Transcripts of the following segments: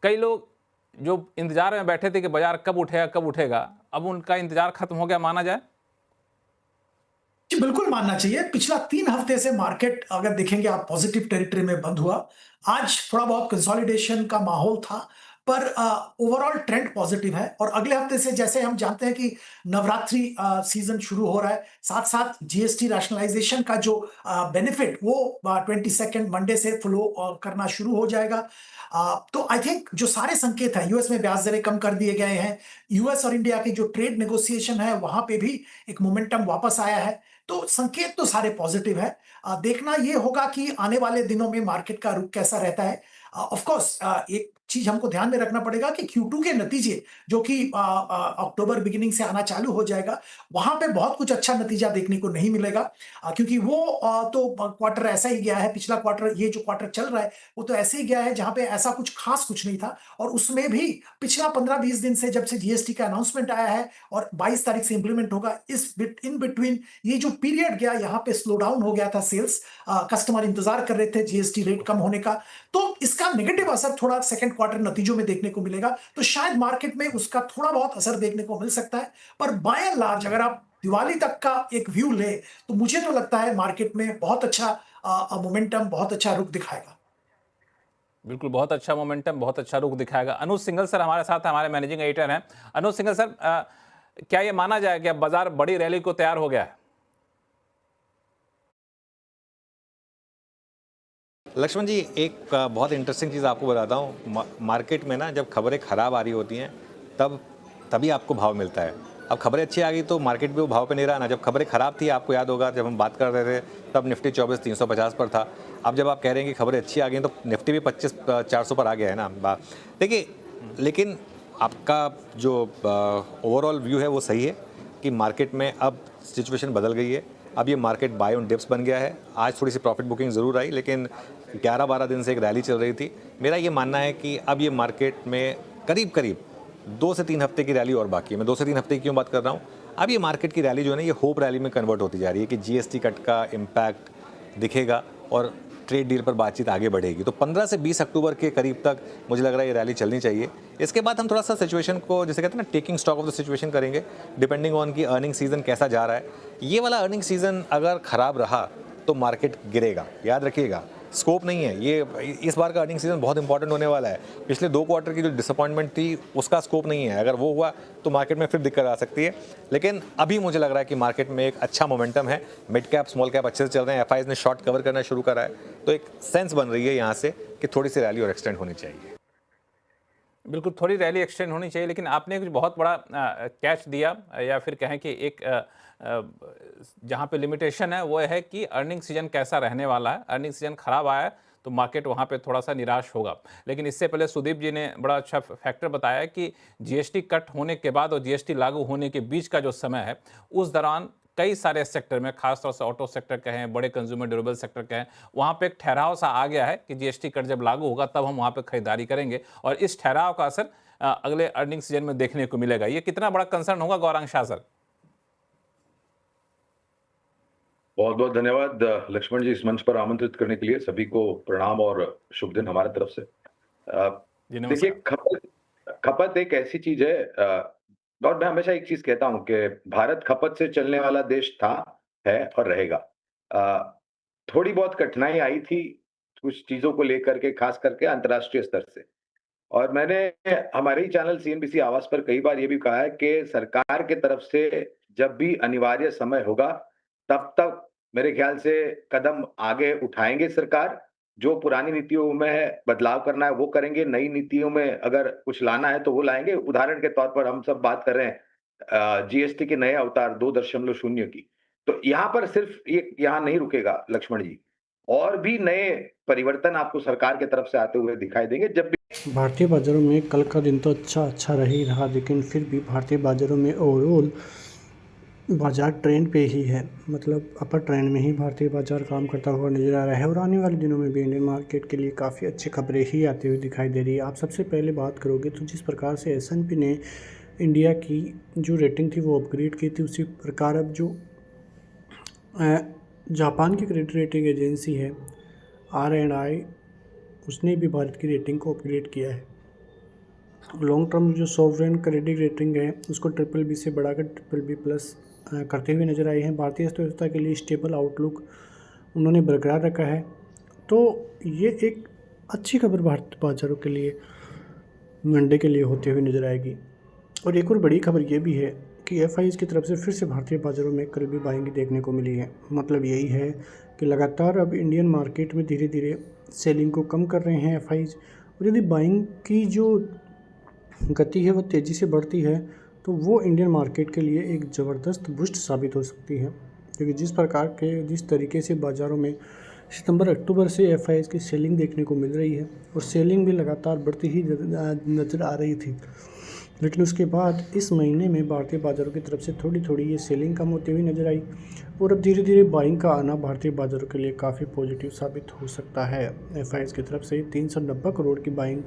कई लोग जो इंतजार में बैठे थे कि बाजार कब उठेगा, अब उनका इंतजार खत्म हो गया माना जाए? जी, बिल्कुल मानना चाहिए। पिछला 3 हफ्ते से मार्केट अगर देखेंगे आप पॉजिटिव टेरिटरी में बंद हुआ। आज थोड़ा बहुत कंसोलिडेशन का माहौल था, पर ओवरऑल ट्रेंड पॉजिटिव है और अगले हफ्ते से जैसे हम जानते हैं कि नवरात्रि सीज़न शुरू हो रहा है, साथ-साथ जीएसटी रैशनलाइज़ेशन का जो बेनिफिट वो 22nd मंडे से फ्लो करना शुरू हो जाएगा। तो आई थिंक जो सारे संकेत हैं, यूएस में ब्याज दरें कम कर दिए गए हैं, यूएस और इंडिया की जो ट्रेड नेगोशिएशन है, वहाँ पे भी एक मोमेंटम वापस आया है। तो संकेत तो सारे पॉजिटिव है। देखना ये होगा कि आने वाले दिनों में मार्केट का रुख कैसा रहता है। ऑफ कोर्स एक चीज हमको ध्यान में रखना पड़ेगा कि Q2 के नतीजे जो कि अक्टूबर बिगिनिंग से आना चालू हो जाएगा, वहां पे बहुत कुछ अच्छा नतीजा देखने को नहीं मिलेगा। क्योंकि वो तो क्वार्टर ऐसा ही गया है, पिछला क्वार्टर, ये जो क्वार्टर चल रहा है वो तो ऐसे ही गया है जहां पे ऐसा कुछ खास कुछ नहीं था। और उसमें भी पिछला 15-20 दिन से जब से जीएसटी का अनाउंसमेंट आया है और 22 तारीख से इंप्लीमेंट होगा, इस इन बिटवीन ये जो पीरियड गया, यहाँ पे स्लो डाउन हो गया था सेल्स। कस्टमर इंतजार कर रहे थे जीएसटी रेट कम होने का। तो इसका नेगेटिव असर थोड़ा सेकंड क्वार्टर नतीजों में देखने को मिलेगा। तो शायद मार्केट में उसका थोड़ा बहुत असर देखने को मिल सकता है। पर बाय एंड लार्ज अगर आप दिवाली तक का एक व्यू ले, तो मुझे तो लगता है मार्केट में बहुत अच्छा मोमेंटम, बहुत अच्छा रुख दिखाएगा। बिल्कुल, बहुत अच्छा मोमेंटम, बहुत अच्छा रुख दिखाएगा। अनुज सिंघल सर हमारे साथ हैं, हमारे मैनेजिंग एडिटर हैं। अनुज सिंघल सर, क्या ये माना जाए कि अब बाजार बड़ी रैली को तैयार हो गया है? लक्ष्मण जी, एक बहुत इंटरेस्टिंग चीज़ आपको बताता हूँ। मार्केट में ना जब खबरें ख़राब आ रही होती हैं तब तभी आपको भाव मिलता है। अब खबरें अच्छी आ गई तो मार्केट भी वो भाव पे नहीं रहा ना। जब खबरें ख़राब थी, आपको याद होगा जब हम बात कर रहे थे तब निफ्टी 24,350 पर था। अब जब आप कह रहे हैं कि खबरें अच्छी आ गई तो निफ्टी भी 25,400 पर आ गया है ना। देखिए, लेकिन आपका जो ओवरऑल व्यू है वो सही है कि मार्केट में अब सिचुएशन बदल गई है। अब ये मार्केट बाय ऑन डिप्स बन गया है। आज थोड़ी सी प्रॉफिट बुकिंग ज़रूर आई, लेकिन 11-12 दिन से एक रैली चल रही थी। मेरा ये मानना है कि अब ये मार्केट में करीब-करीब 2 से 3 हफ्ते की रैली और बाकी है। मैं 2 से 3 हफ्ते की क्यों बात कर रहा हूँ? अब ये मार्केट की रैली जो है ना, ये होप रैली में कन्वर्ट होती जा रही है कि जीएसटी कट का इम्पैक्ट दिखेगा और ट्रेड डील पर बातचीत आगे बढ़ेगी। तो 15 से 20 अक्टूबर के करीब तक मुझे लग रहा है ये रैली चलनी चाहिए। इसके बाद हम थोड़ा सा सिचुएशन को, जैसे कहते हैं ना, taking stock of the situation करेंगे, डिपेंडिंग ऑन कि अर्निंग सीजन कैसा जा रहा है। ये वाला अर्निंग सीजन अगर खराब रहा तो मार्केट गिरेगा, याद रखिएगा। स्कोप नहीं है ये, इस बार का अर्निंग सीजन बहुत इंपॉर्टेंट होने वाला है। पिछले 2 क्वार्टर की जो डिसअपॉइंटमेंट थी उसका स्कोप नहीं है। अगर वो हुआ तो मार्केट में फिर दिक्कत आ सकती है। लेकिन अभी मुझे लग रहा है कि मार्केट में एक अच्छा मोमेंटम है। मिड कैप स्मॉल कैप अच्छे से चल रहे हैं। एफआईज ने शॉर्ट कवर करना शुरू करा है, तो एक सेंस बन रही है यहाँ से कि थोड़ी सी रैली और एक्सटेंड होनी चाहिए। बिल्कुल, थोड़ी रैली एक्सटेंड होनी चाहिए, लेकिन आपने कुछ बहुत बड़ा कैच दिया, या फिर कहें कि एक जहाँ पे लिमिटेशन है वो है कि अर्निंग सीजन कैसा रहने वाला है। अर्निंग सीजन खराब आया है तो मार्केट वहाँ पे थोड़ा सा निराश होगा। लेकिन इससे पहले सुदीप जी ने बड़ा अच्छा फैक्टर बताया कि जीएसटी कट होने के बाद और जीएसटी लागू होने के बीच का जो समय है, उस दौरान कई सारे सेक्टर में, खासतौर से ऑटो सेक्टर कहें, बड़े कंज्यूमर ड्यूरेबल सेक्टर कहें, वहाँ पे एक ठहराव सा आ गया है कि जीएसटी कट जब लागू होगा तब हम वहाँ पे खरीदारी करेंगे, और इस ठहराव का असर अगले अर्निंग सीजन में देखने को मिलेगा। ये कितना बड़ा कंसर्न होगा गौरांग शाह सर? बहुत बहुत धन्यवाद लक्ष्मण जी, इस मंच पर आमंत्रित करने के लिए। सभी को प्रणाम और शुभ दिन हमारे तरफ से। जी देखिए, नमस्कार। खपत खपत एक ऐसी चीज है, और मैं हमेशा एक चीज कहता हूं कि भारत खपत से चलने वाला देश था, है और रहेगा। अ, थोड़ी बहुत कठिनाई आई थी कुछ चीजों को लेकर के, खास करके अंतर्राष्ट्रीय स्तर से। और मैंने हमारे ही चैनल सीएनबीसी आवाज पर कई बार ये भी कहा है कि सरकार की तरफ से जब भी अनिवार्य समय होगा, तब तक मेरे ख्याल से कदम आगे उठाएंगे सरकार। जो पुरानी नीतियों में बदलाव करना है वो करेंगे, नई नीतियों में अगर कुछ लाना है तो वो लाएंगे। उदाहरण के तौर पर हम सब बात कर रहे हैं जीएसटी के नए अवतार 2.0 की। तो यहाँ पर सिर्फ ये यहाँ नहीं रुकेगा लक्ष्मण जी, और भी नए परिवर्तन आपको सरकार की तरफ से आते हुए दिखाई देंगे जब भारतीय बाज़ारों में कल का दिन तो अच्छा रह ही रहा, लेकिन फिर भी भारतीय बाज़ारों में ओवरऑल बाज़ार ट्रेंड पे ही है। मतलब अपर ट्रेंड में ही भारतीय बाज़ार काम करता हुआ नज़र आ रहा है और आने वाले दिनों में भी इंडियन मार्केट के लिए काफ़ी अच्छी खबरें ही आती हुई दिखाई दे रही है। आप सबसे पहले बात करोगे तो जिस प्रकार से एस&पी ने इंडिया की जो रेटिंग थी वो अपग्रेड की थी, उसी प्रकार अब जो जापान की क्रेडिट रेटिंग एजेंसी है R&I, उसने भी भारत की रेटिंग को अपग्रेड किया है। लॉन्ग टर्म जो सॉवरेन क्रेडिट रेटिंग है उसको BBB से बढ़ाकर BBB+ करते हुए नजर आए हैं। भारतीय अर्थव्यवस्था के लिए स्टेबल आउटलुक उन्होंने बरकरार रखा है। तो ये एक अच्छी खबर भारतीय बाजारों के लिए मंडे के लिए होते हुए नजर आएगी। और एक और बड़ी खबर ये भी है कि FIs की तरफ से फिर से भारतीय बाजारों में कल भी बाइंग देखने को मिली है। मतलब यही है कि लगातार अब इंडियन मार्केट में धीरे धीरे सेलिंग को कम कर रहे हैं FIs। और यदि बाइंग की जो गति है वो तेज़ी से बढ़ती है तो वो इंडियन मार्केट के लिए एक ज़बरदस्त बूस्ट साबित हो सकती है, क्योंकि जिस तरीके से बाज़ारों में सितंबर अक्टूबर से FIs की सेलिंग देखने को मिल रही है और सेलिंग भी लगातार बढ़ती ही नज़र आ रही थी, लेकिन उसके बाद इस महीने में भारतीय बाज़ारों की तरफ से थोड़ी थोड़ी ये सेलिंग कम होती हुई नज़र आई और अब धीरे धीरे बाइंग का आना भारतीय बाज़ारों के लिए काफ़ी पॉजिटिव साबित हो सकता है। FIs की तरफ से 390 करोड़ की बाइंग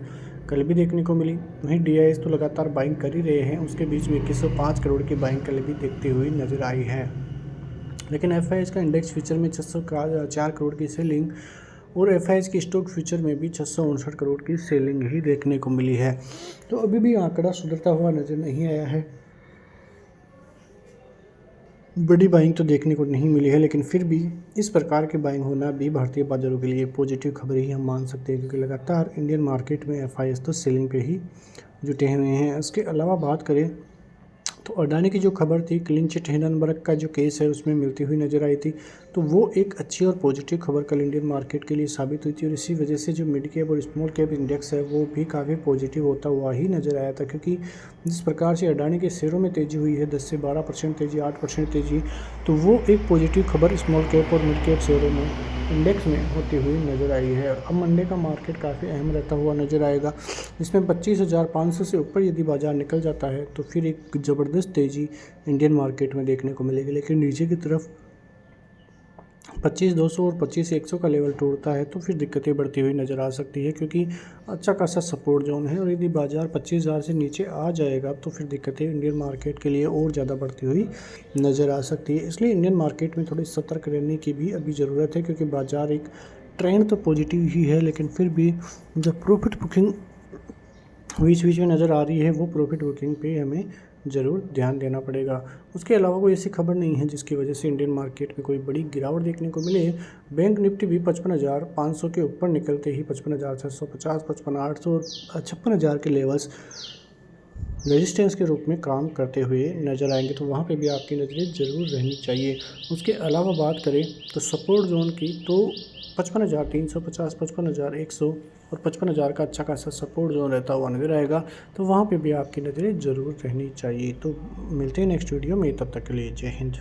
कल भी देखने को मिली। वहीं DIs तो लगातार बाइंग कर ही रहे हैं, उसके बीच में 2105 करोड़ की बाइंग कल भी देखती हुई नज़र आई है। लेकिन FIs का इंडेक्स फ्यूचर में 604 करोड़ की सेलिंग और FIs की स्टॉक फ्यूचर में भी 659 करोड़ की सेलिंग ही देखने को मिली है। तो अभी भी आंकड़ा सुधरता हुआ नज़र नहीं आया है, बड़ी बाइंग तो देखने को नहीं मिली है, लेकिन फिर भी इस प्रकार की बाइंग होना भी भारतीय बाज़ारों के लिए पॉजिटिव खबर ही हम मान सकते हैं, क्योंकि लगातार इंडियन मार्केट में FIs तो सेलिंग पे ही जुटे हुए हैं। उसके अलावा बात करें तो अडानी की जो खबर थी क्लीन चिट हिंडनबर्ग का जो केस है उसमें मिलती हुई नज़र आई थी, तो वो एक अच्छी और पॉजिटिव खबर कल इंडियन मार्केट के लिए साबित हुई थी। और इसी वजह से जो मिड कैप और स्मॉल कैप इंडेक्स है वो भी काफ़ी पॉजिटिव होता हुआ ही नज़र आया था, क्योंकि जिस प्रकार से अडानी के शेयरों में तेज़ी हुई है 10 से 12% तेज़ी, 8% तेज़ी, तो वो एक पॉजिटिव खबर स्मॉल कैप और मिड कैप शेयरों में इंडेक्स में होती हुई नज़र आई है। अब मंडे का मार्केट काफ़ी अहम रहता हुआ नज़र आएगा, जिसमें 25,500 से ऊपर यदि बाज़ार निकल जाता है तो फिर एक ज़बरदस्त तेज़ी इंडियन मार्केट में देखने को मिलेगी। लेकिन नीचे की तरफ 25,200 और 25,100 का लेवल तोड़ता है तो फिर दिक्कतें बढ़ती हुई नज़र आ सकती है, क्योंकि अच्छा खासा सपोर्ट जोन है। और यदि बाज़ार 25,000 से नीचे आ जाएगा तो फिर दिक्कतें इंडियन मार्केट के लिए और ज़्यादा बढ़ती हुई नज़र आ सकती है। इसलिए इंडियन मार्केट में थोड़ी सतर्क रहने की भी अभी ज़रूरत है, क्योंकि बाज़ार एक ट्रेंड तो पॉजिटिव ही है, लेकिन फिर भी जो प्रॉफिट बुकिंग बीच बीच में नज़र आ रही है वो प्रॉफिट बुकिंग पे हमें ज़रूर ध्यान देना पड़ेगा। उसके अलावा कोई ऐसी खबर नहीं है जिसकी वजह से इंडियन मार्केट में कोई बड़ी गिरावट देखने को मिले। बैंक निफ्टी भी 55,500 के ऊपर निकलते ही 55,650, 55,800 और 56,000 के लेवल्स रेजिस्टेंस के रूप में काम करते हुए नज़र आएंगे, तो वहाँ पे भी आपकी नज़रें ज़रूर रहनी चाहिए। उसके अलावा बात करें तो सपोर्ट जोन की, तो 55,350, 55,100 और 55,000 का अच्छा खासा सपोर्ट जोन रहता हुआ नज़र आएगा, तो वहाँ पे भी आपकी नज़रें ज़रूर रहनी चाहिए। तो मिलते हैं नेक्स्ट वीडियो में, तब तक के लिए जय हिंद।